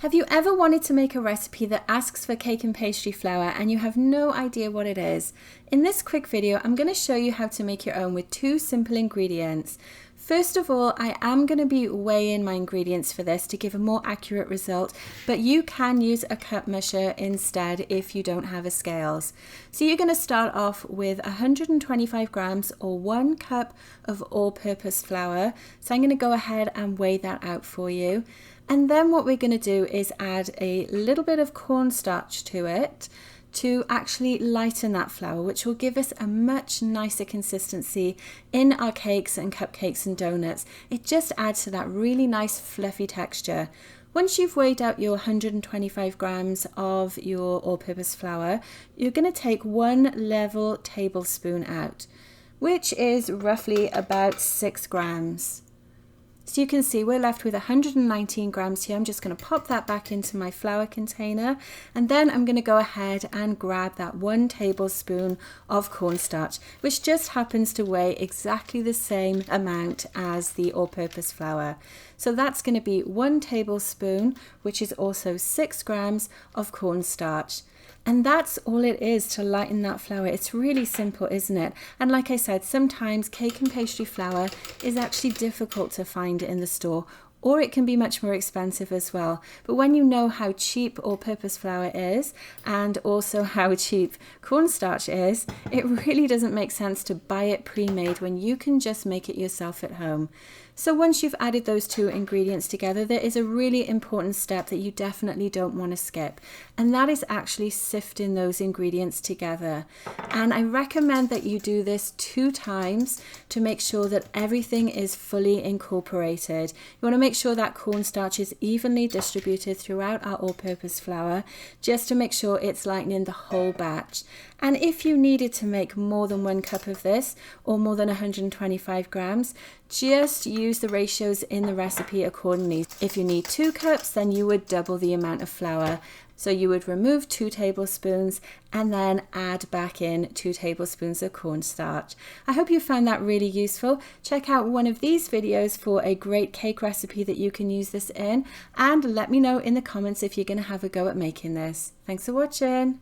Have you ever wanted to make a recipe that asks for cake and pastry flour and you have no idea what it is? In this quick video, I'm going to show you how to make your own with two simple ingredients. First of all, I am going to be weighing my ingredients for this to give a more accurate result, but you can use a cup measure instead if you don't have a scales. So you're going to start off with 125 grams or 1 cup of all-purpose flour. So I'm going to go ahead and weigh that out for you. And then what we're going to do is add a little bit of cornstarch to it to actually lighten that flour, which will give us a much nicer consistency in our cakes and cupcakes and donuts. It just adds to that really nice fluffy texture. Once you've weighed out your 125 grams of your all-purpose flour, you're going to take 1 level tablespoon out, which is roughly about 6 grams. So you can see we're left with 119 grams here. I'm just going to pop that back into my flour container, and then I'm going to go ahead and grab that 1 tablespoon of cornstarch, which just happens to weigh exactly the same amount as the all-purpose flour. So that's going to be 1 tablespoon, which is also 6 grams of cornstarch. And that's all it is to lighten that flour. It's really simple, isn't it? And like I said, sometimes cake and pastry flour is actually difficult to find in the store, or it can be much more expensive as well. But when you know how cheap all-purpose flour is and also how cheap cornstarch is, it really doesn't make sense to buy it pre-made when you can just make it yourself at home. So once you've added those two ingredients together, there is a really important step that you definitely don't want to skip, and that is actually sifting those ingredients together. And I recommend that you do this 2 times to make sure that everything is fully incorporated. You want to make sure that cornstarch is evenly distributed throughout our all-purpose flour, just to make sure it's lightening the whole batch. And if you needed to make more than 1 cup of this, or more than 125 grams, just use the ratios in the recipe accordingly. If you need 2 cups, then you would double the amount of flour. So you would remove 2 tablespoons and then add back in 2 tablespoons of cornstarch. I hope you found that really useful. Check out one of these videos for a great cake recipe that you can use this in, and let me know in the comments if you're going to have a go at making this. Thanks for watching.